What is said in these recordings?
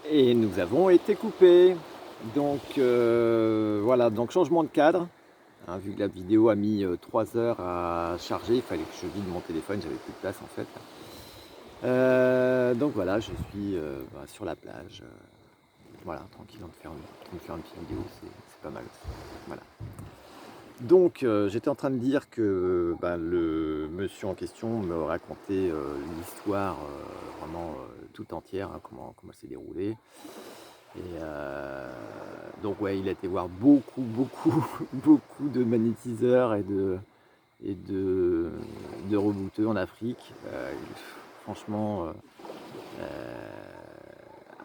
Et nous avons été coupés. Donc voilà, donc changement de cadre. Hein, vu que la vidéo a mis 3 heures à charger, il fallait que je vide mon téléphone, j'avais plus de place en fait. Donc voilà, je suis sur la plage. Voilà, tranquille, en train de faire une petite vidéo, c'est pas mal aussi. Voilà. Donc j'étais en train de dire que le monsieur en question me racontait l'histoire vraiment toute entière, hein, comment elle s'est déroulée. Et donc ouais, il a été voir beaucoup, beaucoup, beaucoup de magnétiseurs et de rebooteux en Afrique. Franchement,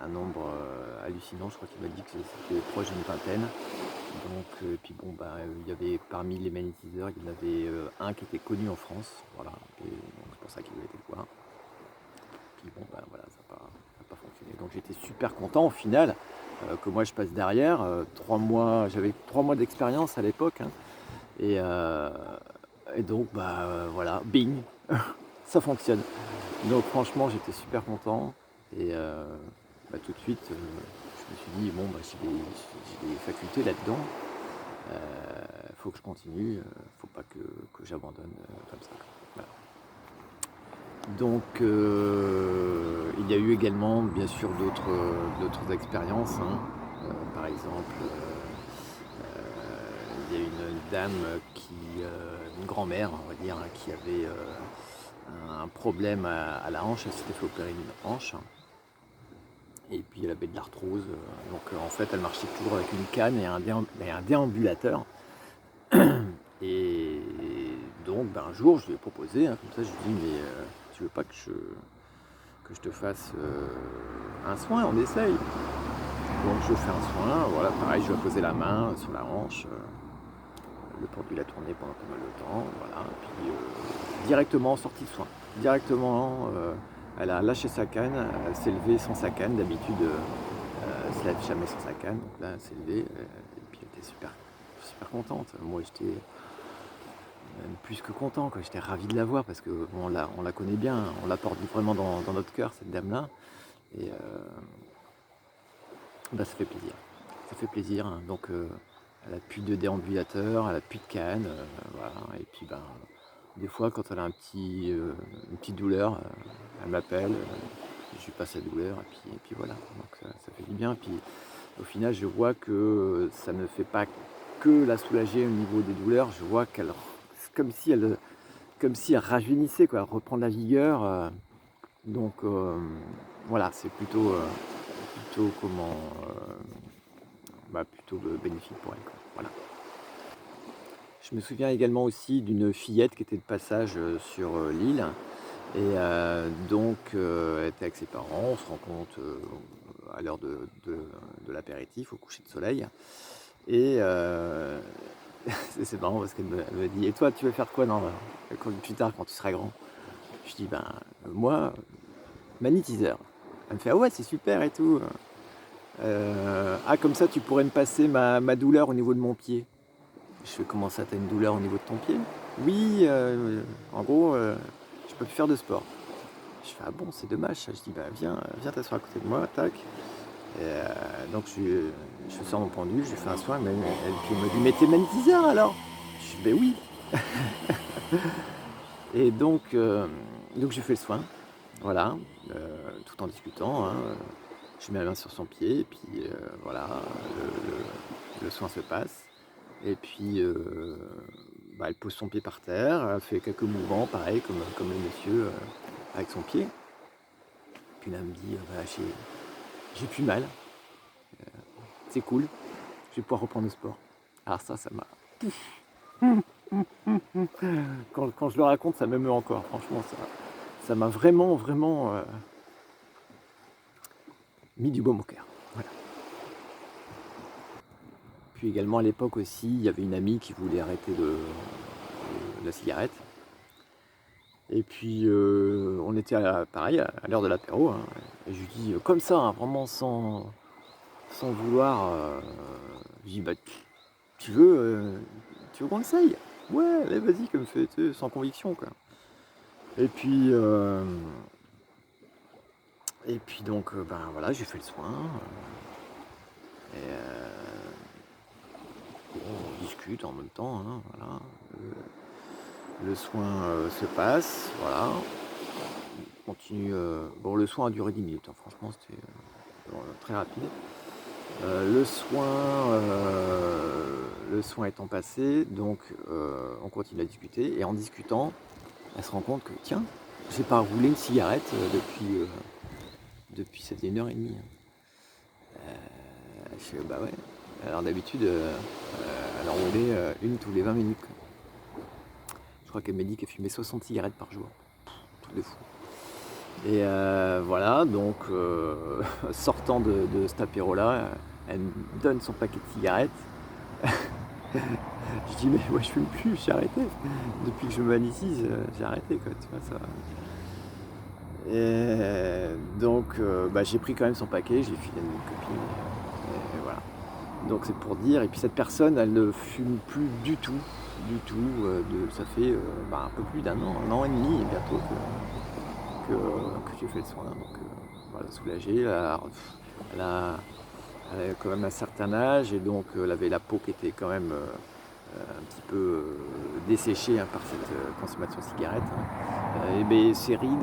un nombre hallucinant, je crois qu'il m'a dit que c'était proche d'une vingtaine. Donc, puis bon, il y avait parmi les magnétiseurs, il y en avait un qui était connu en France, voilà, et donc c'est pour ça qu'il voulait été le voir. Puis bon, voilà, ça n'a pas fonctionné. Donc j'étais super content au final que moi je passe derrière. 3 mois, j'avais 3 mois d'expérience à l'époque, hein, et, euh, et donc voilà, bing, ça fonctionne. Donc franchement, j'étais super content et tout de suite, je me suis dit bon, j'ai des facultés là-dedans. Faut que je continue, faut pas que j'abandonne comme ça. Voilà. Donc il y a eu également bien sûr d'autres expériences, hein. Par exemple, il y a une dame une grand-mère on va dire, hein, qui avait un problème à la hanche, elle s'était fait opérer une hanche. Et puis elle avait de l'arthrose, donc en fait elle marchait toujours avec une canne et un déambulateur. Et donc un jour je lui ai proposé, hein, comme ça je lui ai dit mais tu veux pas que je te fasse un soin, on essaye. Donc je fais un soin, voilà pareil, je lui ai posé la main sur la hanche, le pendule a tourné pendant pas mal de temps, voilà, puis directement sortie de soin. Directement, elle a lâché sa canne, elle s'est levée sans sa canne, d'habitude elle se lève jamais sans sa canne, donc là elle s'est levée, et puis elle était super, super contente. Moi j'étais même plus que content, quoi. J'étais ravi de la voir parce que bon, on la connaît bien, on la porte vraiment dans notre cœur, cette dame-là. Et ça fait plaisir. Ça fait plaisir, hein. Donc elle a plus de déambulateur, elle a plus de canne, voilà. Et puis des fois quand elle a une petite douleur, elle m'appelle, je lui passe la douleur et puis voilà. Donc ça fait du bien. Puis au final je vois que ça ne fait pas que la soulager au niveau des douleurs, je vois qu'elle c'est comme si elle rajeunissait, quoi, elle reprend de la vigueur. Donc voilà, c'est plutôt plutôt bénéfique pour elle, quoi. Voilà. Je me souviens également aussi d'une fillette qui était de passage sur l'île. Et donc elle était avec ses parents, on se rencontre à l'heure de l'apéritif, au coucher de soleil. Et c'est marrant parce elle me dit: «Et toi, tu veux faire quoi plus tard quand tu seras grand?» Je dis: moi, magnétiseur. Elle me fait: «Ah ouais, c'est super et tout. Ah, comme ça, tu pourrais me passer ma douleur au niveau de mon pied.» Je fais: «Comment ça, t'as une douleur au niveau de ton pied?» «Oui, en gros, je peux plus faire de sport.» Je fais: «Ah bon, c'est dommage ça.» Je dis: viens t'asseoir à côté de moi, tac.» Et donc je sors mon pendule, je lui fais un soin, mais puis elle me dit: «Mais t'es magnétiseur alors?» Je dis: «Ben oui.» Et donc j'ai fait le soin, voilà, tout en discutant, hein, je mets la main sur son pied et puis voilà, le soin se passe. Et puis elle pose son pied par terre, elle fait quelques mouvements pareil comme le monsieur avec son pied. Puis là elle me dit: j'ai plus mal, c'est cool, je vais pouvoir reprendre le sport. Alors ça m'a... Quand je le raconte, ça m'émeut encore, franchement, ça m'a vraiment, vraiment mis du baume au cœur. Voilà. Puis également à l'époque aussi, il y avait une amie qui voulait arrêter la cigarette. Et puis on était pareil, à l'heure de l'apéro, hein, et je lui dis comme ça, hein, vraiment sans vouloir, je dis: tu veux, tu veux qu'on essaye? Ouais, allez, vas-y, comme fait, tu sais, sans conviction, quoi. Et puis Et puis donc, ben voilà, j'ai fait le soin. Et bon, on discute en même temps, hein, voilà. Le soin se passe, voilà. On continue. Bon, le soin a duré 10 minutes, hein, franchement, c'était très rapide. Le soin étant passé, donc on continue à discuter. Et en discutant, elle se rend compte que, tiens, j'ai pas roulé une cigarette depuis ça faisait 1 heure et demie, hein. Je fais, bah ouais. Alors d'habitude, elle en roulait une tous les 20 minutes, quoi. Je crois qu'elle m'a dit qu'elle fumait 60 cigarettes par jour. Truc de fou. Et voilà, donc sortant de cet apéro-là, elle me donne son paquet de cigarettes. Je dis, mais moi je fume plus, j'ai arrêté. Depuis que je me ici, j'ai arrêté, quoi, tu vois, ça. Et donc, bah, j'ai pris quand même son paquet, je l'ai filé à une copine. Et voilà. Donc c'est pour dire, et puis cette personne, elle ne fume plus du tout, ça fait bah, un peu plus un an et demi bientôt que j'ai fait le soin. Donc voilà, soulagée, elle a quand même un certain âge, et donc elle avait la peau qui était quand même un petit peu desséchée, hein, par cette consommation de cigarettes, hein. Et ben, ses rides,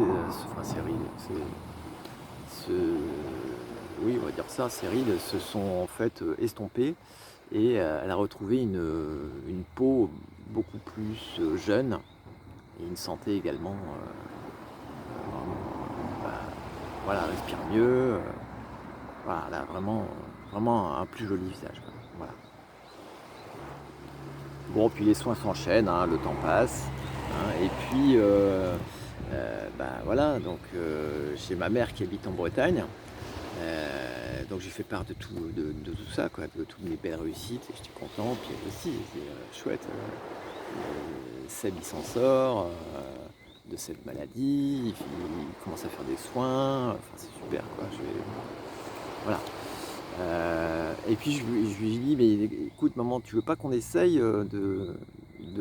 oui, on va dire ça, ses rides se sont en fait estompées, et elle a retrouvé une peau beaucoup plus jeune, et une santé également. Bah, voilà, elle respire mieux. Voilà, elle a vraiment un plus joli visage, quoi. Voilà. Bon, puis les soins s'enchaînent, hein, le temps passe, hein, et puis bah, voilà, donc j'ai ma mère qui habite en Bretagne. Donc j'ai fait part de tout ça, quoi, de toutes mes belles réussites, et j'étais content. Puis elle aussi, c'était chouette. Seb il s'en sort de cette maladie, il commence à faire des soins, enfin c'est super, quoi. Voilà. Et puis je lui dis, mais écoute maman, tu veux pas qu'on essaye de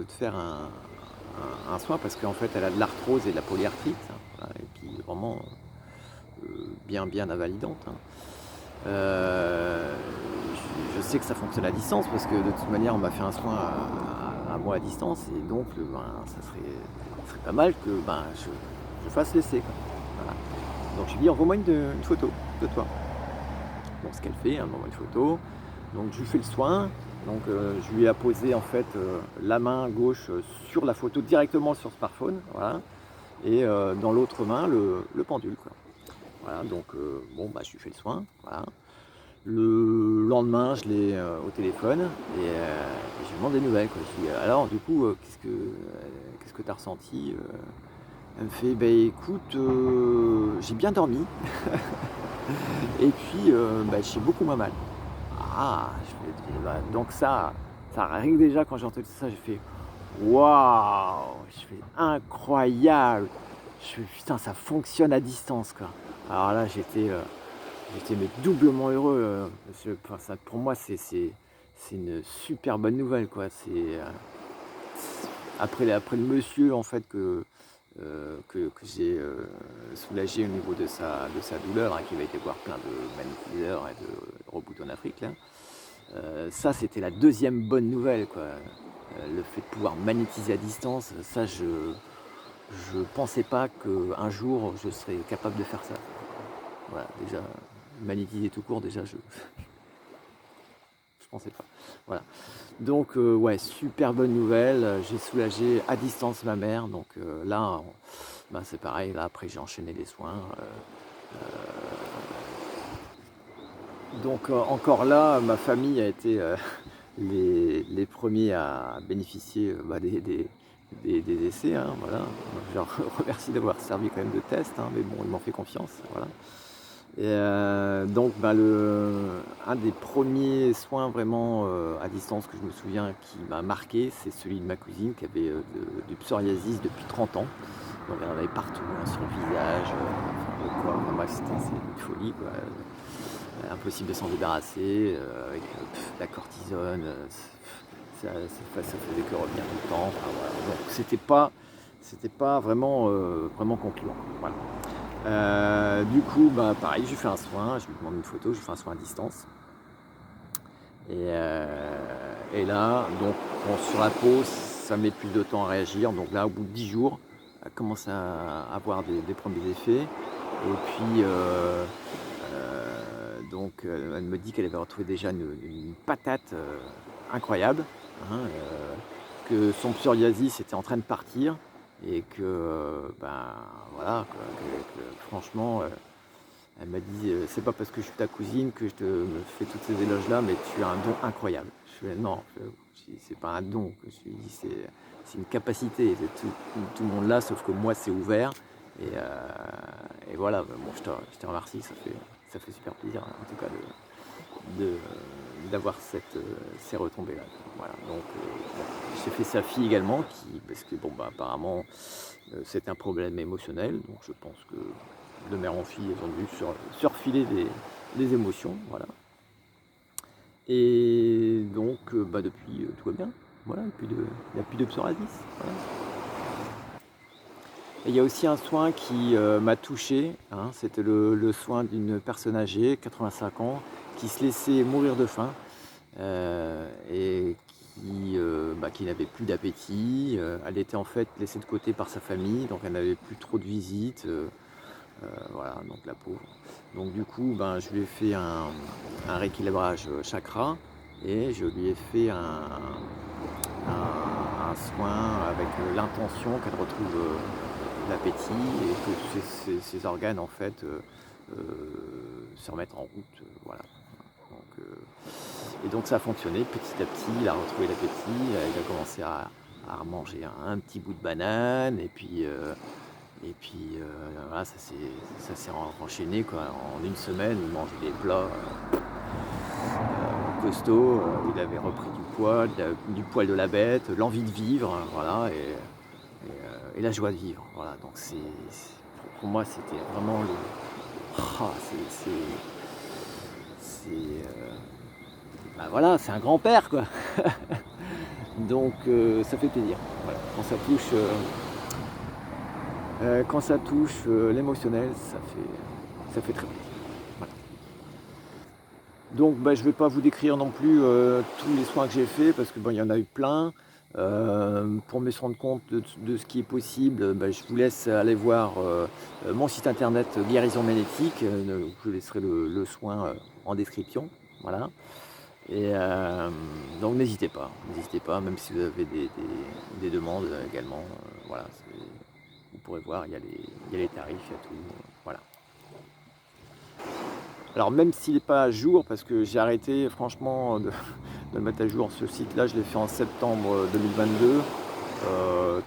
te faire un soin, parce qu'en fait elle a de l'arthrose et de la polyarthrite, hein, voilà, et puis vraiment bien invalidante, hein. Euh, je sais que ça fonctionne à distance, parce que de toute manière on m'a fait un soin à moi à distance, et donc ben, ça serait pas mal que ben, je fasse l'essai, quoi. Voilà. Donc je lui dis, envoie-moi une photo de toi. Bon, ce qu'elle fait, elle m'envoie une photo. Donc je lui fais le soin. Donc je lui ai posé en fait la main gauche sur la photo, directement sur le smartphone, voilà. Et dans l'autre main le pendule, quoi. Voilà, donc bon, bah je lui fais le soin, voilà. Le lendemain, je l'ai au téléphone, et je lui demande des nouvelles, quoi. Je lui dis, alors du coup, qu'est-ce que tu as ressenti? Elle me fait, bah écoute, j'ai bien dormi, et puis bah, j'ai beaucoup moins mal. Ah, je fais, bah, donc ça rien que déjà quand j'ai entendu ça, j'ai fait waouh, je fais incroyable. Je fais putain, ça fonctionne à distance, quoi. Alors là, j'étais mais doublement heureux. Enfin, ça, pour moi, c'est une super bonne nouvelle, quoi. Après le monsieur en fait que j'ai soulagé au niveau de sa douleur, hein, qui va été voir plein de manuculaires et de reboot en Afrique là. Ça, c'était la deuxième bonne nouvelle, quoi. Le fait de pouvoir magnétiser à distance, ça, je pensais pas qu'un jour je serais capable de faire ça. Voilà, déjà magnétiser tout court, déjà je pensais pas. Voilà. Donc ouais, super bonne nouvelle. J'ai soulagé à distance ma mère. Donc là, bah, c'est pareil. Là, après, j'ai enchaîné les soins. Donc encore là, ma famille a été les premiers à bénéficier bah, des essais, hein, voilà. Je leur remercie d'avoir servi quand même de test, hein, mais bon, ils m'ont fait confiance, voilà. Et donc bah, un des premiers soins vraiment à distance que je me souviens qui m'a marqué, c'est celui de ma cousine qui avait du psoriasis depuis 30 ans. Donc elle en avait partout, hein, sur le visage, enfin, le corps, enfin, bref, c'est une folie, quoi. Impossible de s'en débarrasser, avec la cortisone, ça faisait que revenir tout le temps. Enfin, voilà. Donc c'était pas vraiment concluant. Voilà. Du coup, bah, pareil, je lui fais un soin, je lui demande une photo, je lui fais un soin à distance. Et là, donc, bon, sur la peau, ça met plus de temps à réagir. Donc là, au bout de 10 jours, elle commence à avoir des premiers effets. Et puis, elle me dit qu'elle avait retrouvé déjà une patate incroyable, hein, que son psoriasis était en train de partir et que, ben voilà, quoi, que franchement, elle m'a dit c'est pas parce que je suis ta cousine que je te me fais toutes ces éloges-là, mais tu as un don incroyable. Je fais non, c'est pas un don, c'est une capacité. Tout le monde l'a, sauf que moi c'est ouvert. Et voilà, bon, je te remercie, ça fait super plaisir en tout cas d'avoir ces retombées-là. Voilà, donc bon, j'ai fait sa fille également, parce que bon, bah, apparemment c'est un problème émotionnel, donc je pense que de mère en fille, elles ont dû surfiler des émotions, voilà. Et donc, bah, depuis, tout va bien, voilà, il n'y a plus de psoriasis, voilà. Et il y a aussi un soin qui m'a touché, hein, c'était le soin d'une personne âgée, 85 ans, qui se laissait mourir de faim et qui n'avait plus d'appétit. Elle était en fait laissée de côté par sa famille, donc elle n'avait plus trop de visites. Voilà, donc la pauvre. Donc du coup, ben, je lui ai fait un rééquilibrage chakra et je lui ai fait un soin avec l'intention qu'elle retrouve l'appétit et que ses organes en fait se remettent en route. Voilà. Donc, et donc ça a fonctionné petit à petit, il a retrouvé l'appétit, il a commencé à manger un petit bout de banane et puis voilà, ça s'est enchaîné quoi. En une semaine, il mangeait des plats costauds, il avait repris du poids, du poil de la bête, l'envie de vivre, voilà, et la joie de vivre. Voilà, donc pour moi c'était vraiment le. Ah, bah voilà, c'est un grand-père quoi. Donc ça fait plaisir. Voilà, quand ça touche l'émotionnel, ça fait très plaisir. Voilà. Donc bah, je ne vais pas vous décrire non plus tous les soins que j'ai faits parce que bon, il y en a eu plein. Pour me rendre compte de ce qui est possible, bah, je vous laisse aller voir mon site internet Guérison Magnétique. Je laisserai le soin en description. Voilà. Et donc n'hésitez pas, même si vous avez des demandes également. Voilà, vous pourrez voir, il y a les tarifs, il y a tout. Voilà. Alors même s'il n'est pas à jour, parce que j'ai arrêté franchement de le mettre à jour, ce site-là, je l'ai fait en septembre 2022,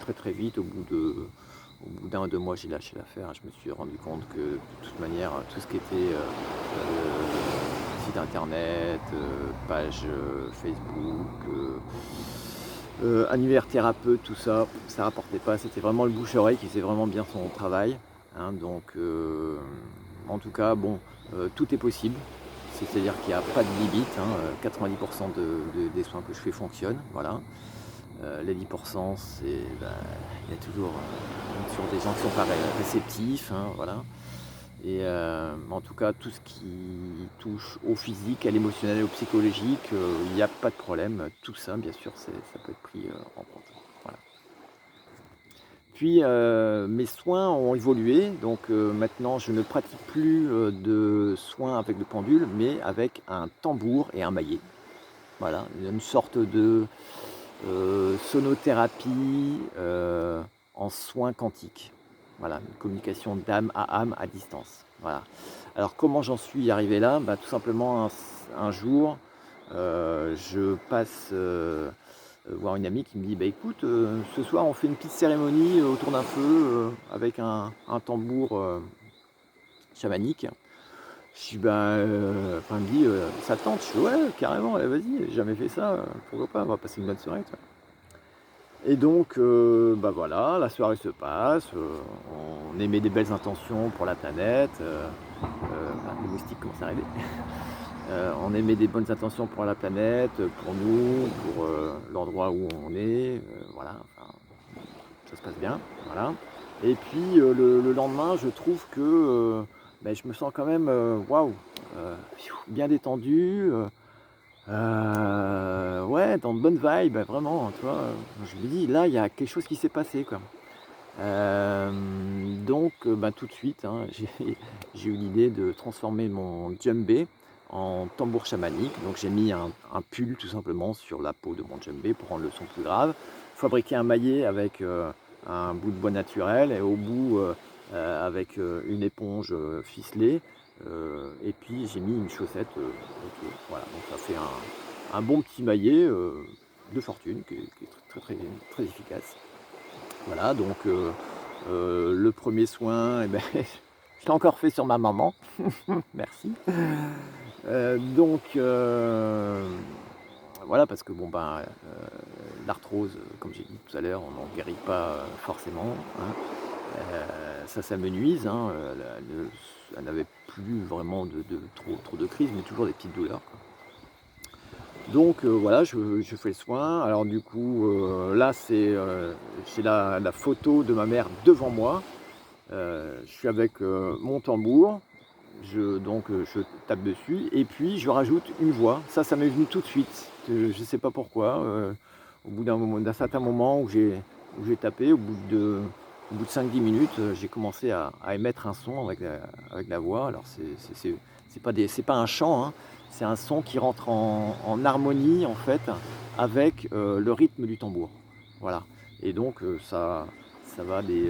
très très vite, au bout d'un ou deux mois, j'ai lâché l'affaire. Je me suis rendu compte que de toute manière, tout ce qui était site internet, page Facebook, annuaire thérapeute, tout ça, ça rapportait pas. C'était vraiment le bouche-oreille qui faisait vraiment bien son travail, hein. Donc en tout cas, bon, tout est possible. C'est-à-dire qu'il n'y a pas de limite, hein. 90% des soins que je fais fonctionnent. Voilà. Les 10%, il y a toujours des gens qui sont pas réceptifs, hein, voilà. Et en tout cas, tout ce qui touche au physique, à l'émotionnel et au psychologique, il n'y a pas de problème. Tout ça, bien sûr, ça peut être pris en compte. Voilà. Puis mes soins ont évolué, donc maintenant je ne pratique plus de soins avec le pendule, mais avec un tambour et un maillet. Voilà, une sorte de sonothérapie en soins quantiques. Voilà, une communication d'âme à distance. Voilà. Alors comment j'en suis arrivé là? Bah, tout simplement un jour, je passe voir une amie qui me dit bah, écoute, ce soir on fait une petite cérémonie autour d'un feu avec un tambour chamanique. Je dis enfin, elle me dit ça te tente? Je fais ouais, carrément, allez, vas-y, j'ai jamais fait ça, pourquoi pas, on va passer une bonne soirée. Tu vois. Et donc, bah voilà, la soirée se passe, on émet des belles intentions pour la planète, les moustiques commencent à arriver. On émet des bonnes intentions pour la planète, pour nous, pour l'endroit où on est, voilà, enfin, ça se passe bien, voilà. Et puis le lendemain, je trouve que ben, je me sens quand même waouh, bien détendu, ouais, dans de bonnes vibes, vraiment, tu vois. Je me dis, là, il y a quelque chose qui s'est passé, quoi. Donc, ben, tout de suite, hein, j'ai eu l'idée de transformer mon djembé en tambour chamanique. Donc, j'ai mis un pull tout simplement sur la peau de mon djembé pour rendre le son plus grave. Fabriqué un maillet avec un bout de bois naturel et au bout avec une éponge ficelée. Et puis, j'ai mis une chaussette au pied. Voilà, donc ça fait un bon petit maillet de fortune qui est très efficace. Voilà, donc le premier soin, eh ben, je l'ai encore fait sur ma maman. Merci. Donc voilà, parce que bon ben l'arthrose, comme j'ai dit tout à l'heure, on n'en guérit pas forcément, hein. Ça s'amenuise, hein, elle n'avait plus vraiment trop de crises, mais toujours des petites douleurs, quoi. Donc voilà, je fais le soin. Alors du coup, là j'ai la photo de ma mère devant moi. Je suis avec mon tambour, je tape dessus et puis je rajoute une voix. Ça m'est venu tout de suite. Je ne sais pas pourquoi. Au bout d'un certain moment où j'ai tapé, au bout de 5-10 minutes, j'ai commencé à émettre un son avec la voix. Alors c'est pas un chant, hein, c'est un son qui rentre en harmonie en fait avec le rythme du tambour. Voilà. Et donc ça va des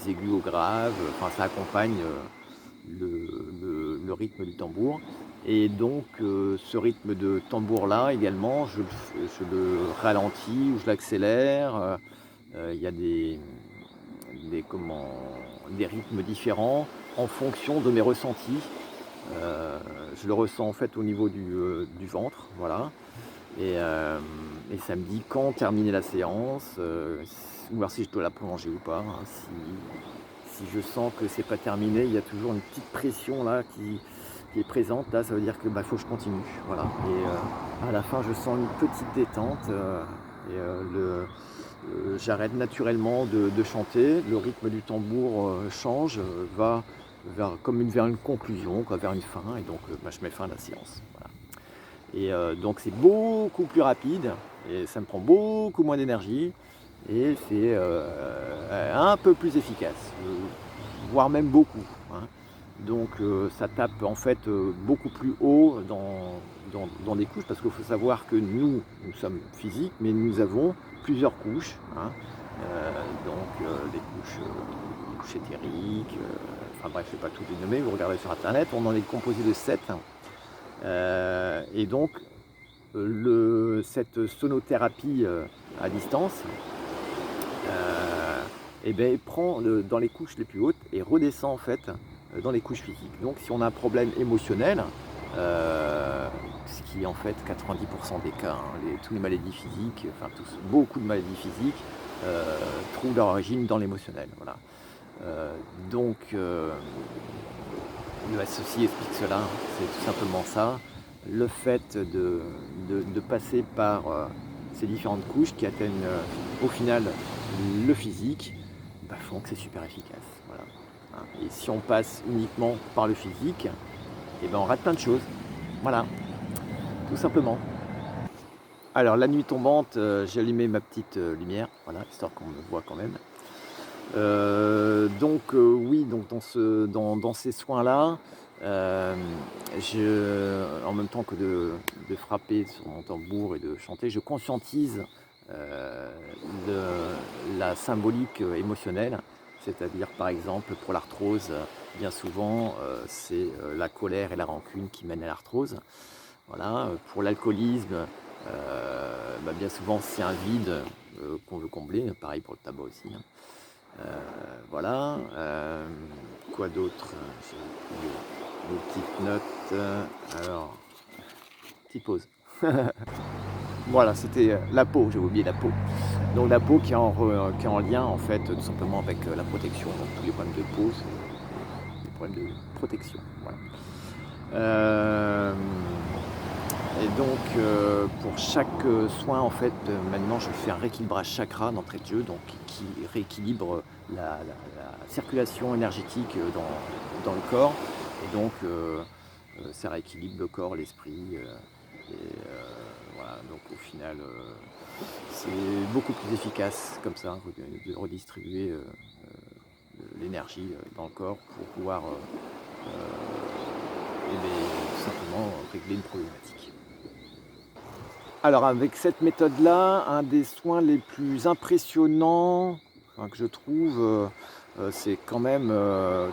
aigus au grave, enfin ça accompagne le rythme du tambour. Et donc ce rythme de tambour là également, je le ralentis ou je l'accélère. Il y a comment, des rythmes différents en fonction de mes ressentis. Je le ressens en fait au niveau du ventre, voilà. Et ça me dit quand terminer la séance, voir si je dois la prolonger ou pas, hein. Si je sens que c'est pas terminé, il y a toujours une petite pression là qui est présente. Là, ça veut dire que bah, faut que je continue. Voilà. Et à la fin, je sens une petite détente. J'arrête naturellement de chanter. Le rythme du tambour change, va vers une conclusion, quoi, vers une fin. Et donc, bah, je mets fin à la séance. Voilà. Et donc, c'est beaucoup plus rapide et ça me prend beaucoup moins d'énergie. Et c'est un peu plus efficace, voire même beaucoup, hein. Donc ça tape en fait beaucoup plus haut dans des couches, parce qu'il faut savoir que nous sommes physiques, mais nous avons plusieurs couches, hein. Des couches éthériques, enfin bref, je ne vais pas tout les nommer, vous regardez sur internet, on en est composé de 7. Et donc cette sonothérapie à distance, et ben, prend dans les couches les plus hautes et redescend en fait dans les couches physiques. Donc si on a un problème émotionnel, ce qui est en fait 90% des cas, hein, toutes les maladies physiques, enfin beaucoup de maladies physiques trouvent leur origine dans l'émotionnel. Voilà. Donc le SOC explique cela, hein, c'est tout simplement ça. Le fait de passer par ces différentes couches qui atteignent au final le physique, bah, font que c'est super efficace. Voilà. Et si on passe uniquement par le physique, et ben on rate plein de choses. Voilà, tout simplement. Alors la nuit tombante, j'ai allumé ma petite lumière, voilà, histoire qu'on me voit quand même. Oui, donc dans ces soins-là, en même temps que de frapper sur mon tambour et de chanter, je conscientise la symbolique émotionnelle, c'est-à-dire par exemple pour l'arthrose, bien souvent c'est la colère et la rancune qui mènent à l'arthrose. Voilà. Pour l'alcoolisme, bah, bien souvent c'est un vide qu'on veut combler, pareil pour le tabac aussi, hein. Voilà. Quoi d'autre? J'ai des petites notes. Alors, petite pause. Voilà, c'était la peau, j'ai oublié la peau. Donc la peau qui est en lien en fait tout simplement avec la protection. Donc tous les problèmes de peau, c'est des problèmes de protection. Voilà. Et Pour chaque soin, en fait, maintenant, je fais un rééquilibrage chakra d'entrée de jeu, donc qui rééquilibre la circulation énergétique dans le corps. Et donc, ça rééquilibre le corps, l'esprit. Voilà, donc au final, c'est beaucoup plus efficace comme ça, de redistribuer l'énergie dans le corps pour pouvoir tout simplement régler une problématique. Alors avec cette méthode-là, un des soins les plus impressionnants, enfin, que je trouve, c'est quand même,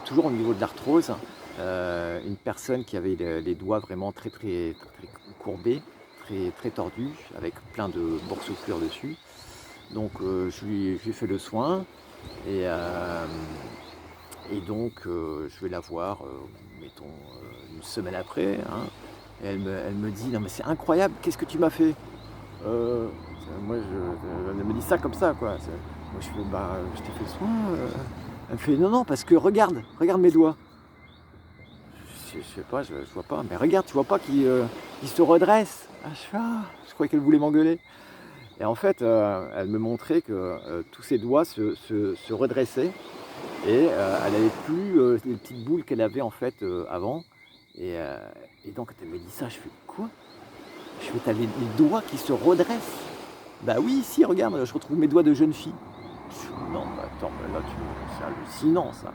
toujours au niveau de l'arthrose, une personne qui avait les doigts vraiment très courbés, très tordus, avec plein de boursouflures dessus. Donc je lui ai fait le soin et je vais la voir, mettons, une semaine après, hein, et elle me dit: «Non mais c'est incroyable, qu'est-ce que tu m'as fait?» Heu, moi elle me dit ça comme ça quoi, moi je fais: «Bah, je t'ai fait le soin». Elle me fait: «Non, non, parce que regarde mes doigts». Je sais pas, je vois pas, mais regarde, tu vois pas qu'ils se redressent? Ah, je fais: «Ah!» Je croyais qu'elle voulait m'engueuler et en fait, elle me montrait que, tous ses doigts se redressaient et elle avait plus, les petites boules qu'elle avait en fait, avant et heu et donc quand elle me dit ça, je fais: «Quoi?» Je fais: «Tu as les doigts qui se redressent?» «Bah oui, si regarde, je retrouve mes doigts de jeune fille». Je fais: «Non, mais attends, mais là c'est hallucinant ça».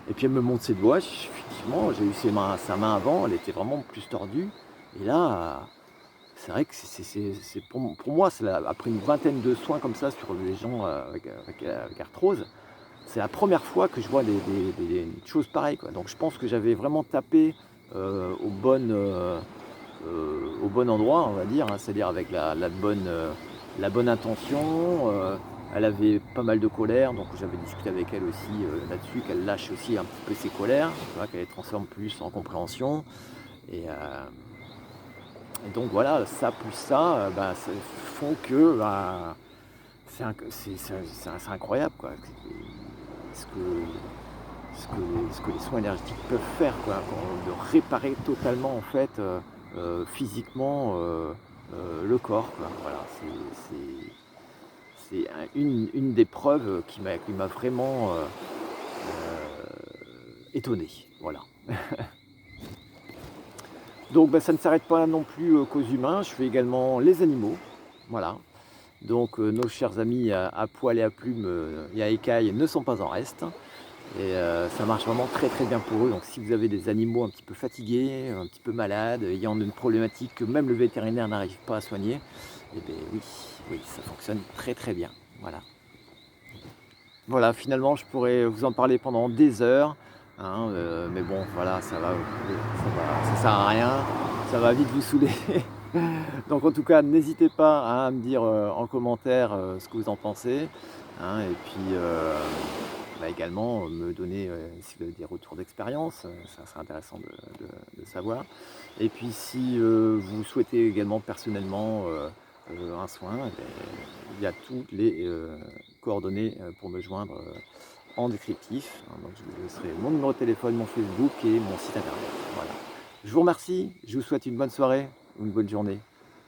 Et puis elle me montre ses doigts, effectivement, j'ai eu sa main avant, elle était vraiment plus tordue et là, c'est vrai que c'est pour moi, c'est après une vingtaine de soins comme ça sur les gens, avec arthrose, c'est la première fois que je vois des choses pareilles, quoi. Donc je pense que j'avais vraiment tapé, au bon endroit, on va dire, hein, c'est-à-dire avec la bonne intention. Elle avait pas mal de colère, donc j'avais discuté avec elle aussi, là-dessus, qu'elle lâche aussi un petit peu ses colères, tu vois? Qu'elle les transforme plus en compréhension et donc voilà, ça plus ça, bah, font que, bah, c'est incroyable, quoi. Ce que ce que les soins énergétiques peuvent faire, quoi, de réparer totalement en fait, physiquement, le corps, quoi. Voilà, c'est une des preuves qui m'a vraiment, étonné, voilà. Donc bah, ça ne s'arrête pas non plus, qu'aux humains, je fais également les animaux, voilà. Donc nos chers amis à poil et à plumes, et à écailles ne sont pas en reste. Et ça marche vraiment très bien pour eux. Donc si vous avez des animaux un petit peu fatigués, un petit peu malades, ayant une problématique que même le vétérinaire n'arrive pas à soigner, eh beh, oui, oui, ça fonctionne très bien. Voilà. Voilà, finalement, je pourrais vous en parler pendant des heures, hein, mais bon, voilà, ça sert à rien, ça va vite vous saouler. Donc en tout cas, n'hésitez pas, hein, à me dire, en commentaire, ce que vous en pensez, hein, et puis, bah, également me donner, si vous avez des retours d'expérience, ça serait intéressant de savoir. Et puis si, vous souhaitez également personnellement, un soin, eh beh, il y a toutes les, coordonnées, pour me joindre, en descriptif, hein, donc je vous laisserai mon numéro de téléphone, mon Facebook et mon site internet. Voilà. Je vous remercie, je vous souhaite une bonne soirée ou une bonne journée.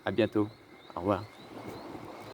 À bientôt. Au revoir.